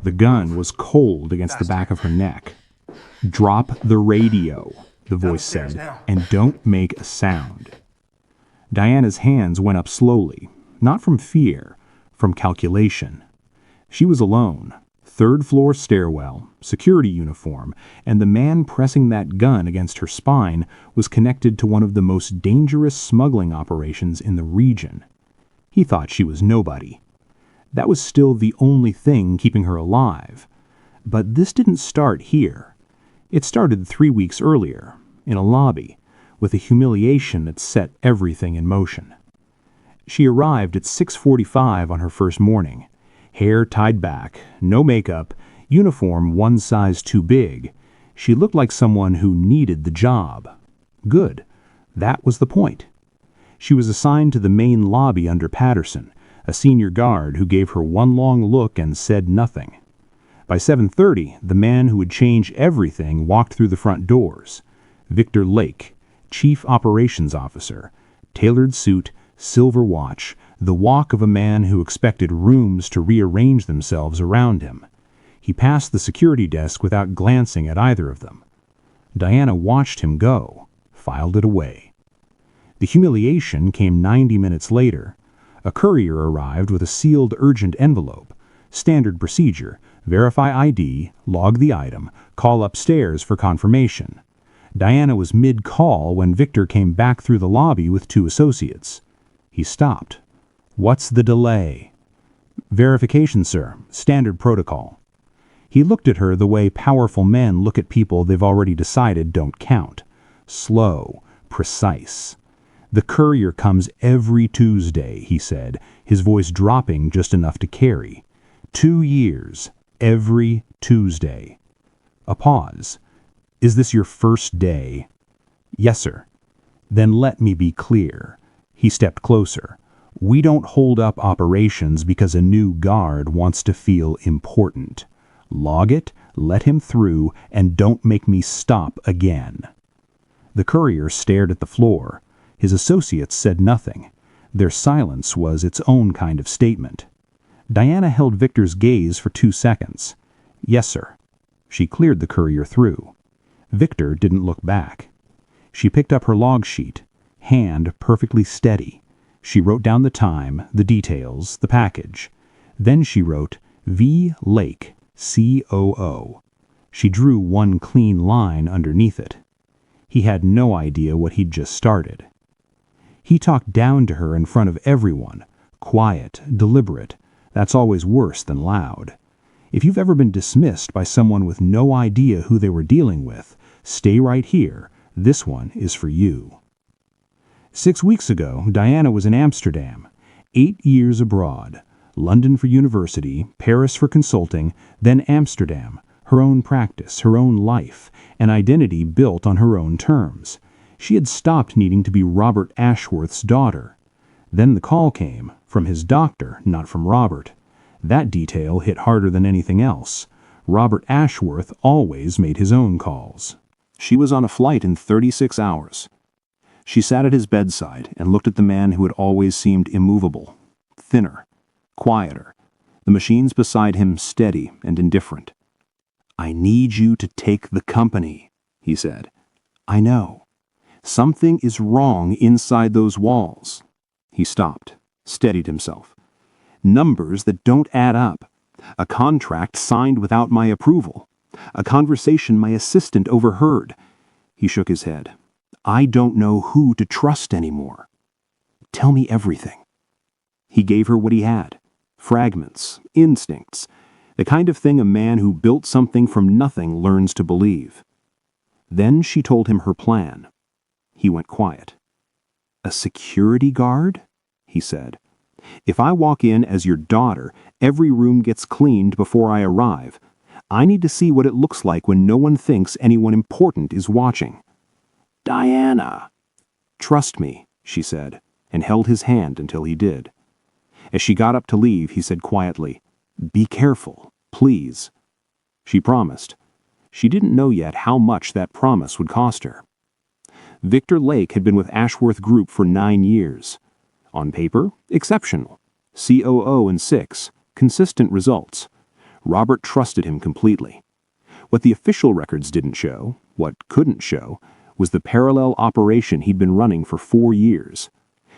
The gun was cold against the back of her neck. "Drop the radio," the voice said, "and don't make a sound." Diana's hands went up slowly, not from fear, from calculation. She was alone. Third-floor stairwell, security uniform, and the man pressing that gun against her spine was connected to one of the most dangerous smuggling operations in the region. He thought she was nobody. That was still the only thing keeping her alive. But this didn't start here. It started 3 weeks earlier, in a lobby, with a humiliation that set everything in motion. She arrived at 6:45 on her first morning. Hair tied back, no makeup, uniform one size too big. She looked like someone who needed the job. Good. That was the point. She was assigned to the main lobby under Patterson, a senior guard who gave her one long look and said nothing. By 7:30, the man who would change everything walked through the front doors. Victor Lake, Chief Operations Officer, tailored suit, silver watch, the walk of a man who expected rooms to rearrange themselves around him. He passed the security desk without glancing at either of them. Diana watched him go, filed it away. The humiliation came 90 minutes later. A courier arrived with a sealed urgent envelope. Standard procedure: verify ID, log the item, call upstairs for confirmation. Diana was mid-call when Victor came back through the lobby with 2 associates. He stopped. "What's the delay?" "Verification, sir. Standard protocol." He looked at her the way powerful men look at people they've already decided don't count. Slow, precise. "The courier comes every Tuesday," he said, his voice dropping just enough to carry. 2 years, every Tuesday. A pause. "Is this your first day?" "Yes, sir." "Then let me be clear." He stepped closer. "We don't hold up operations because a new guard wants to feel important. Log it, let him through, and don't make me stop again." The courier stared at the floor. His associates said nothing. Their silence was its own kind of statement. Diana held Victor's gaze for 2 seconds. "Yes, sir." She cleared the courier through. Victor didn't look back. She picked up her log sheet, hand perfectly steady. She wrote down the time, the details, the package. Then she wrote, V. Lake, COO. She drew one clean line underneath it. He had no idea what he'd just started. He talked down to her in front of everyone. Quiet, deliberate. That's always worse than loud. If you've ever been dismissed by someone with no idea who they were dealing with, stay right here. This one is for you. 6 weeks ago, Diana was in Amsterdam. 8 years abroad. London for university, Paris for consulting, then Amsterdam. Her own practice, her own life, an identity built on her own terms. She had stopped needing to be Robert Ashworth's daughter. Then the call came, from his doctor, not from Robert. That detail hit harder than anything else. Robert Ashworth always made his own calls. She was on a flight in 36 hours. She sat at his bedside and looked at the man who had always seemed immovable, thinner, quieter, the machines beside him steady and indifferent. "I need you to take the company," he said. "I know. Something is wrong inside those walls." He stopped, steadied himself. "Numbers that don't add up. A contract signed without my approval. A conversation my assistant overheard." He shook his head. "I don't know who to trust anymore. Tell me everything." He gave her what he had. Fragments, instincts, the kind of thing a man who built something from nothing learns to believe. Then she told him her plan. He went quiet. "A security guard?" he said. "If I walk in as your daughter, every room gets cleaned before I arrive. I need to see what it looks like when no one thinks anyone important is watching." "Diana!" "Trust me," she said, and held his hand until he did. As she got up to leave, he said quietly, "Be careful, please." She promised. She didn't know yet how much that promise would cost her. Victor Lake had been with Ashworth Group for 9 years. On paper, exceptional. COO in 6, consistent results. Robert trusted him completely. What the official records didn't show, what couldn't show, was the parallel operation he'd been running for 4 years.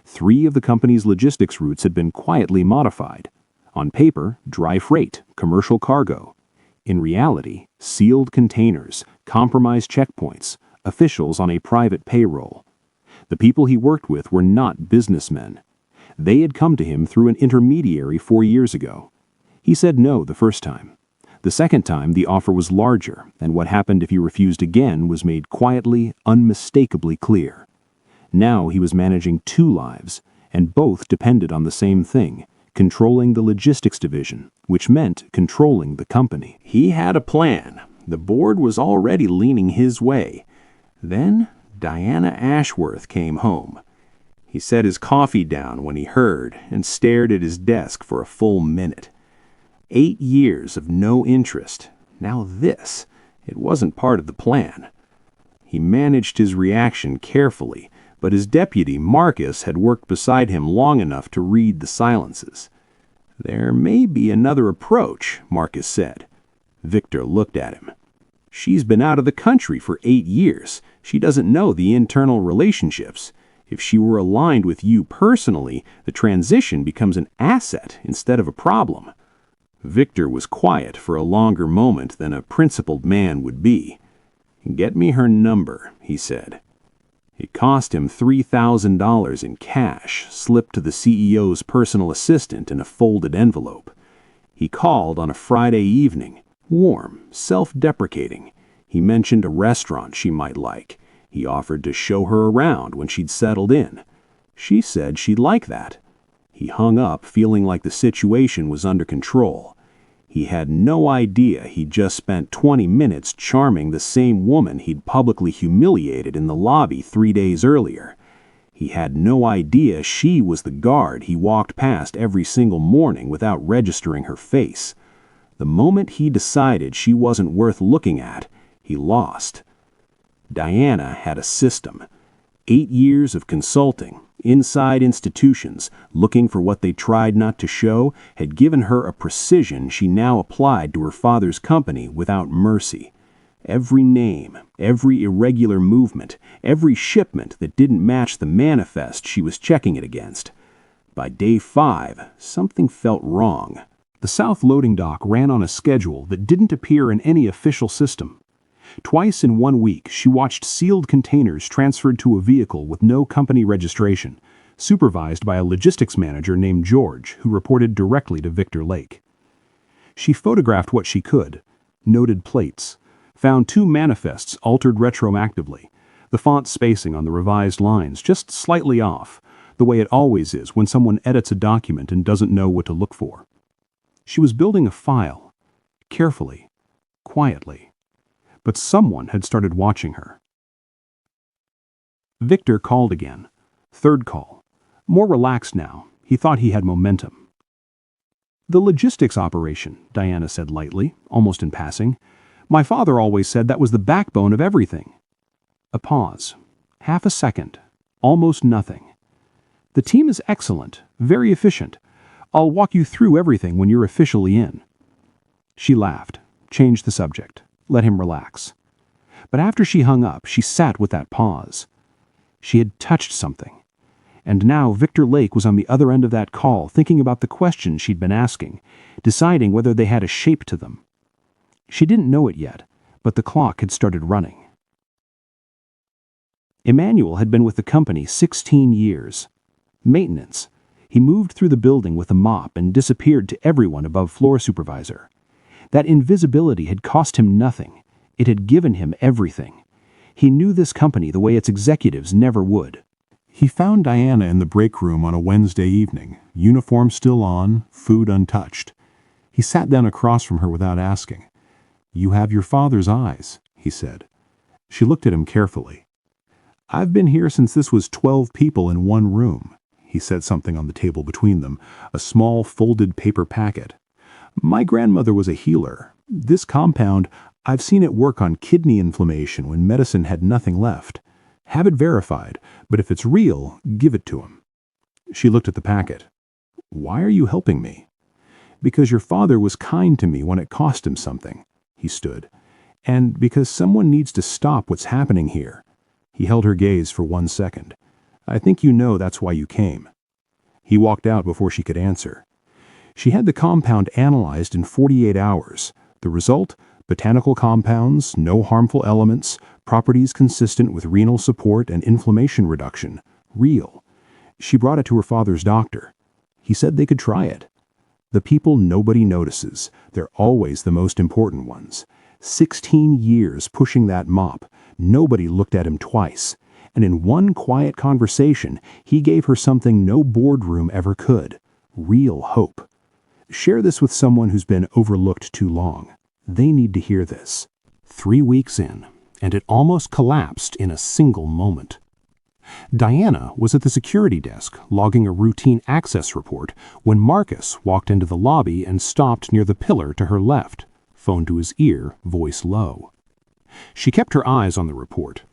3 of the company's logistics routes had been quietly modified. On paper, dry freight, commercial cargo. In reality, sealed containers, compromised checkpoints, officials on a private payroll. The people he worked with were not businessmen. They had come to him through an intermediary 4 years ago. He said no the first time. The second time, the offer was larger, and what happened if he refused again was made quietly, unmistakably clear. Now he was managing 2 lives, and both depended on the same thing, controlling the logistics division, which meant controlling the company. He had a plan. The board was already leaning his way. Then Diana Ashworth came home. He set his coffee down when he heard and stared at his desk for a full minute. 8 years of no interest. Now this. It wasn't part of the plan. He managed his reaction carefully, but his deputy, Marcus, had worked beside him long enough to read the silences. "There may be another approach," Marcus said. Victor looked at him. "She's been out of the country for 8 years. She doesn't know the internal relationships. If she were aligned with you personally, the transition becomes an asset instead of a problem." Victor was quiet for a longer moment than a principled man would be. "Get me her number," he said. It cost him $3,000 in cash, slipped to the CEO's personal assistant in a folded envelope. He called on a Friday evening, warm, self-deprecating. He mentioned a restaurant she might like. He offered to show her around when she'd settled in. She said she'd like that. He hung up, feeling like the situation was under control. He had no idea he'd just spent 20 minutes charming the same woman he'd publicly humiliated in the lobby 3 days earlier. He had no idea she was the guard he walked past every single morning without registering her face. The moment he decided she wasn't worth looking at, he lost. Diana had a system. 8 years of consulting, inside institutions, looking for what they tried not to show, had given her a precision she now applied to her father's company without mercy. Every name, every irregular movement, every shipment that didn't match the manifest she was checking it against. By day 5, something felt wrong. The south loading dock ran on a schedule that didn't appear in any official system. Twice in 1 week, she watched sealed containers transferred to a vehicle with no company registration, supervised by a logistics manager named George, who reported directly to Victor Lake. She photographed what she could, noted plates, found 2 manifests altered retroactively, the font spacing on the revised lines just slightly off, the way it always is when someone edits a document and doesn't know what to look for. She was building a file, carefully, quietly. But someone had started watching her. Victor called again. 3rd call. More relaxed now. He thought he had momentum. "The logistics operation," Diana said lightly, almost in passing. "My father always said that was the backbone of everything." A pause. Half a second. Almost nothing. "The team is excellent, very efficient. I'll walk you through everything when you're officially in." She laughed, changed the subject. Let him relax. But after she hung up, she sat with that pause. She had touched something. And now Victor Lake was on the other end of that call, thinking about the questions she'd been asking, deciding whether they had a shape to them. She didn't know it yet, but the clock had started running. Emmanuel had been with the company 16 years. Maintenance. He moved through the building with a mop and disappeared to everyone above floor supervisor. That invisibility had cost him nothing. It had given him everything. He knew this company the way its executives never would. He found Diana in the break room on a Wednesday evening, uniform still on, food untouched. He sat down across from her without asking. "You have your father's eyes," he said. She looked at him carefully. "I've been here since this was 12 people in one room." He said something on the table between them, a small folded paper packet. "My grandmother was a healer. This compound, I've seen it work on kidney inflammation when medicine had nothing left. Have it verified, but if it's real, give it to him." She looked at the packet. "Why are you helping me?" Because your father was kind to me when it cost him something. He stood. And because someone needs to stop what's happening here. He held her gaze for 1 second. I think you know that's why you came. He walked out before she could answer. She had the compound analyzed in 48 hours. The result? Botanical compounds, no harmful elements, properties consistent with renal support and inflammation reduction. Real. She brought it to her father's doctor. He said they could try it. The people nobody notices, they're always the most important ones. 16 years pushing that mop, nobody looked at him twice. And in one quiet conversation, he gave her something no boardroom ever could. Real hope. Share this with someone who's been overlooked too long. They need to hear this. 3 weeks in, and it almost collapsed in a single moment. Diana was at the security desk logging a routine access report when Marcus walked into the lobby and stopped near the pillar to her left, phone to his ear, voice low. She kept her eyes on the report.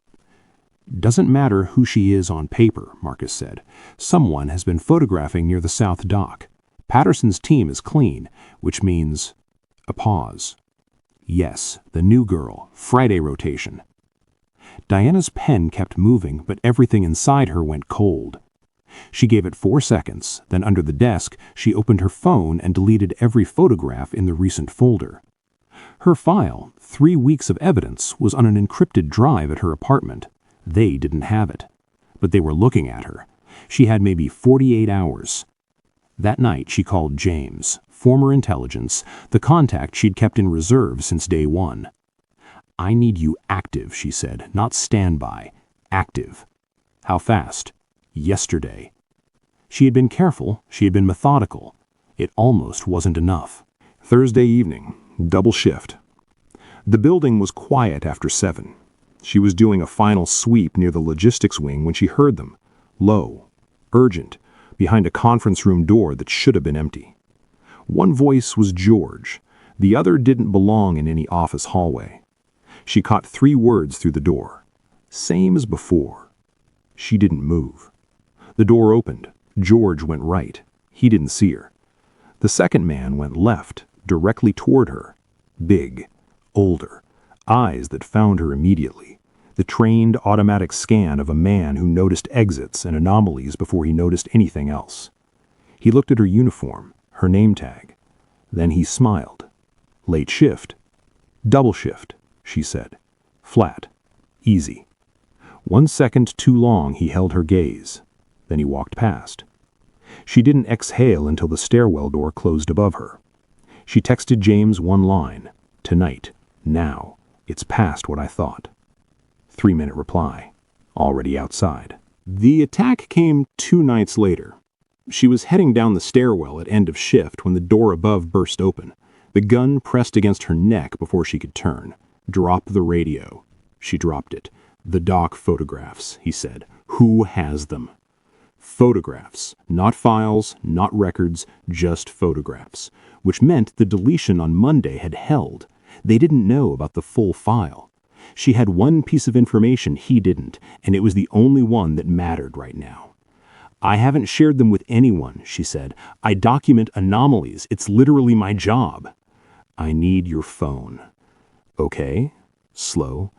Doesn't matter who she is on paper, Marcus said. Someone has been photographing near the south dock. Patterson's team is clean, which means a pause. Yes, the new girl, Friday rotation. Diana's pen kept moving, but everything inside her went cold. She gave it 4 seconds, then under the desk, she opened her phone and deleted every photograph in the recent folder. Her file, 3 weeks of evidence, was on an encrypted drive at her apartment. They didn't have it. But they were looking at her. She had maybe 48 hours. That night she called James, former intelligence, the contact she'd kept in reserve since day one. I need you active, she said, not standby. Active. How fast? Yesterday. She had been careful, she had been methodical. It almost wasn't enough. Thursday evening, double shift. The building was quiet after 7. She was doing a final sweep near the logistics wing when she heard them. Low, urgent, behind a conference room door that should have been empty. One voice was George. The other didn't belong in any office hallway. She caught 3 words through the door. Same as before. She didn't move. The door opened. George went right. He didn't see her. The second man went left, directly toward her. Big, older, eyes that found her immediately. The trained automatic scan of a man who noticed exits and anomalies before he noticed anything else. He looked at her uniform, her name tag. Then he smiled. Late shift. Double shift, she said. Flat. Easy. 1 second too long he held her gaze. Then he walked past. She didn't exhale until the stairwell door closed above her. She texted James one line. Tonight. Now. It's past what I thought. 3-minute reply. Already outside. The attack came 2 nights later. She was heading down the stairwell at end of shift when the door above burst open. The gun pressed against her neck before she could turn. Drop the radio. She dropped it. The doc photographs, he said. Who has them? Photographs. Not files, not records, just photographs. Which meant the deletion on Monday had held. They didn't know about the full file. She had one piece of information he didn't, and it was the only one that mattered right now. I haven't shared them with anyone, she said. I document anomalies. It's literally my job. I need your phone. Okay. Slow.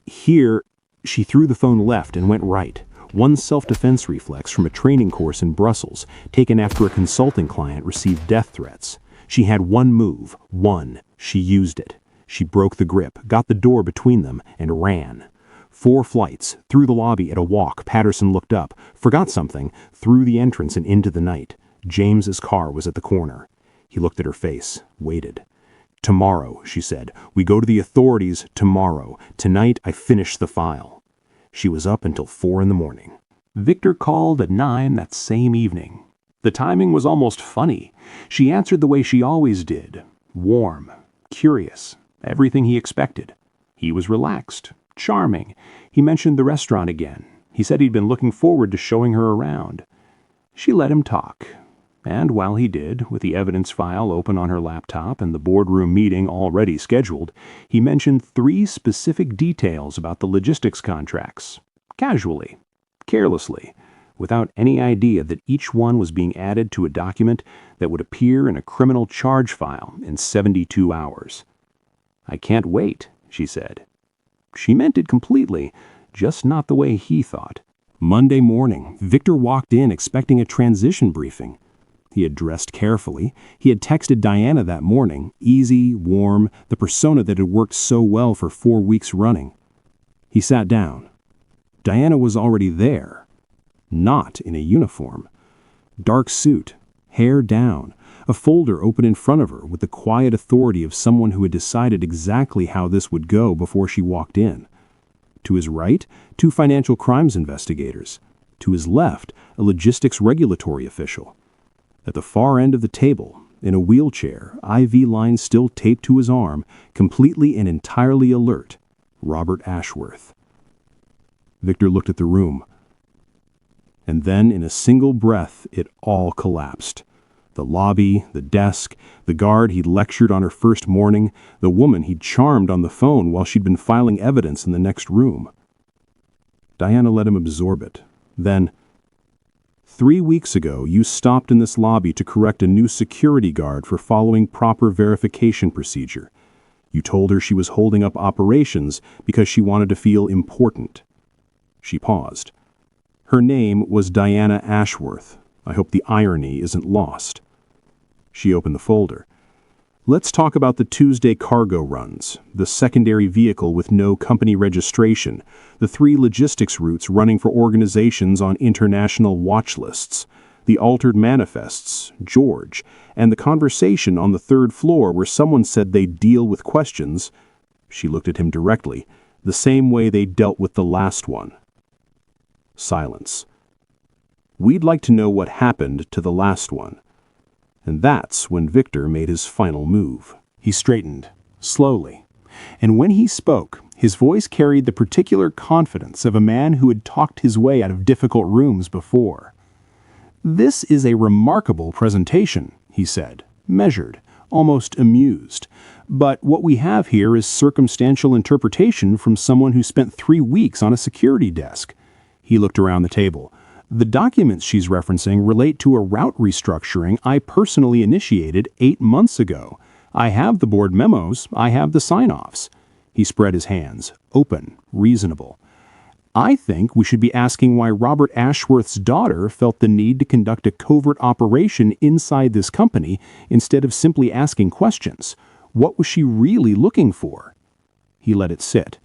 Here, she threw the phone left and went right. One self-defense reflex from a training course in Brussels, taken after a consulting client received death threats. She had one move. One. She used it. She broke the grip, got the door between them, and ran. 4 flights, through the lobby at a walk. Patterson looked up, forgot something, through the entrance and into the night. James's car was at the corner. He looked at her face, waited. Tomorrow, she said. We go to the authorities tomorrow. Tonight I finish the file. She was up until 4 in the morning. Victor called at 9 that same evening. The timing was almost funny. She answered the way she always did. Warm, curious, everything he expected. He was relaxed, charming. He mentioned the restaurant again. He said he'd been looking forward to showing her around. She let him talk. And while he did, with the evidence file open on her laptop and the boardroom meeting already scheduled, he mentioned 3 specific details about the logistics contracts. Casually, carelessly, without any idea that each one was being added to a document that would appear in a criminal charge file in 72 hours. "I can't wait," she said. She meant it completely, just not the way he thought. Monday morning, Victor walked in expecting a transition briefing. He had dressed carefully. He had texted Diana that morning, easy, warm, the persona that had worked so well for 4 weeks running. He sat down. Diana was already there. Not in a uniform. Dark suit, hair down, a folder open in front of her with the quiet authority of someone who had decided exactly how this would go before she walked in. To his right, 2 financial crimes investigators. To his left, a logistics regulatory official. At the far end of the table, in a wheelchair, IV line still taped to his arm, completely and entirely alert, Robert Ashworth. Victor looked at the room. And then, in a single breath, it all collapsed. The lobby, the desk, the guard he'd lectured on her first morning, the woman he'd charmed on the phone while she'd been filing evidence in the next room. Diana let him absorb it. Then, 3 weeks ago, you stopped in this lobby to correct a new security guard for following proper verification procedure. You told her she was holding up operations because she wanted to feel important. She paused. Her name was Diana Ashworth. I hope the irony isn't lost. She opened the folder. Let's talk about the Tuesday cargo runs, the secondary vehicle with no company registration, the 3 logistics routes running for organizations on international watch lists, the altered manifests, George, and the conversation on the 3rd floor where someone said they'd deal with questions. She looked at him directly, the same way they dealt with the last one. Silence. We'd like to know what happened to the last one. And that's when Victor made his final move. He straightened, slowly, and when he spoke, his voice carried the particular confidence of a man who had talked his way out of difficult rooms before. "This is a remarkable presentation," he said, measured, almost amused. "But what we have here is circumstantial interpretation from someone who spent 3 weeks on a security desk." He looked around the table. "The documents she's referencing relate to a route restructuring I personally initiated 8 months ago. I have the board memos, I have the sign-offs." He spread his hands, open, reasonable. "I think we should be asking why Robert Ashworth's daughter felt the need to conduct a covert operation inside this company instead of simply asking questions. What was she really looking for?" He let it sit.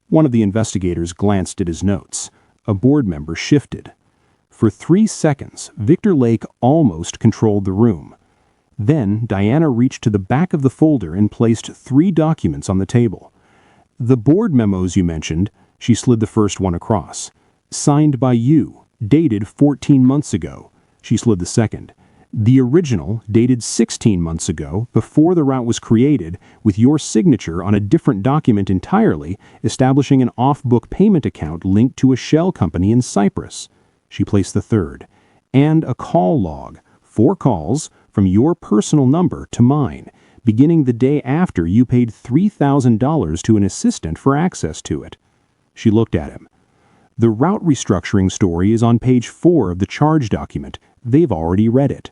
One of the investigators glanced at his notes. A board member shifted. For 3 seconds, Victor Lake almost controlled the room. Then Diana reached to the back of the folder and placed 3 documents on the table. "The board memos you mentioned," she slid the first one across. "Signed by you, dated 14 months ago." She slid the second. "The original, dated 16 months ago, before the route was created, with your signature on a different document entirely, establishing an off-book payment account linked to a shell company in Cyprus." She placed the third. "And a call log, 4 calls, from your personal number to mine, beginning the day after you paid $3,000 to an assistant for access to it." She looked at him. "The route restructuring story is on page 4 of the charge document. They've already read it."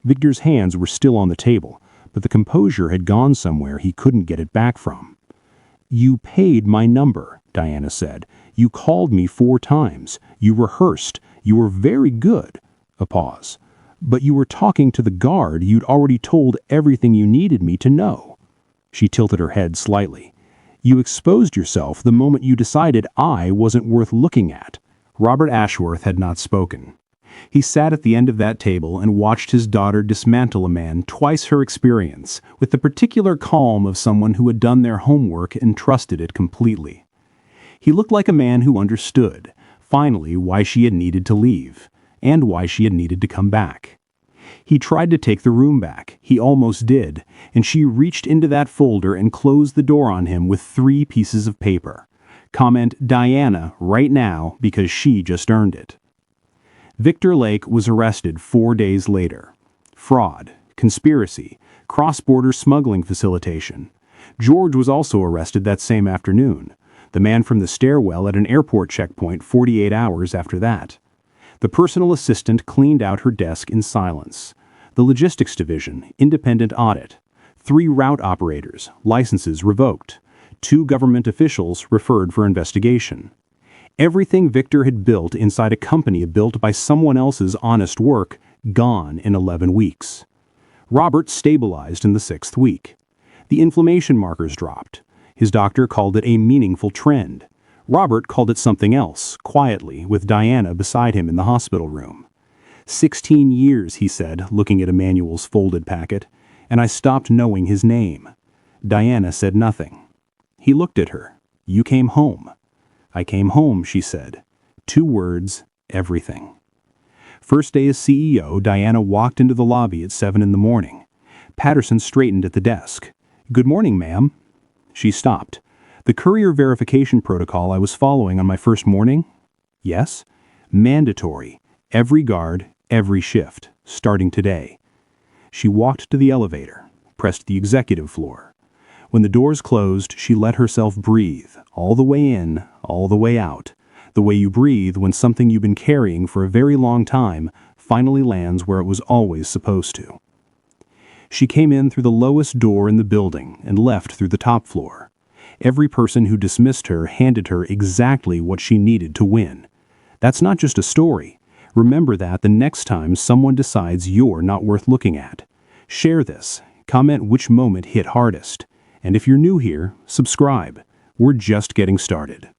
Victor's hands were still on the table, but the composure had gone somewhere he couldn't get it back from. "You paid my number," Diana said. "You called me 4 times. You rehearsed. You were very good." A pause. "But you were talking to the guard you'd already told everything you needed me to know." She tilted her head slightly. "You exposed yourself the moment you decided I wasn't worth looking at." Robert Ashworth had not spoken. He sat at the end of that table and watched his daughter dismantle a man twice her experience, with the particular calm of someone who had done their homework and trusted it completely. He looked like a man who understood, finally, why she had needed to leave, and why she had needed to come back. He tried to take the room back. He almost did, and she reached into that folder and closed the door on him with 3 pieces of paper. Comment Diana right now because she just earned it. Victor Lake was arrested 4 days later. Fraud, conspiracy, cross-border smuggling facilitation. George was also arrested that same afternoon. The man from the stairwell at an airport checkpoint 48 hours after that. The personal assistant cleaned out her desk in silence. The logistics division, independent audit. 3 route operators, licenses revoked. 2 government officials referred for investigation. Everything Victor had built inside a company built by someone else's honest work, gone in 11 weeks. Robert stabilized in the 6th week. The inflammation markers dropped. His doctor called it a meaningful trend. Robert called it something else, quietly, with Diana beside him in the hospital room. 16 years, he said, looking at Emmanuel's folded packet, and I stopped knowing his name. Diana said nothing. He looked at her. You came home. I came home, she said. 2 words, everything. First day as CEO, Diana walked into the lobby at 7 in the morning. Patterson straightened at the desk. Good morning, ma'am. She stopped. The courier verification protocol I was following on my first morning? Yes. Mandatory. Every guard, every shift, starting today. She walked to the elevator, pressed the executive floor. When the doors closed, she let herself breathe, all the way in, all the way out, the way you breathe when something you've been carrying for a very long time finally lands where it was always supposed to. She came in through the lowest door in the building and left through the top floor. Every person who dismissed her handed her exactly what she needed to win. That's not just a story. Remember that the next time someone decides you're not worth looking at. Share this. Comment which moment hit hardest. And if you're new here, subscribe. We're just getting started.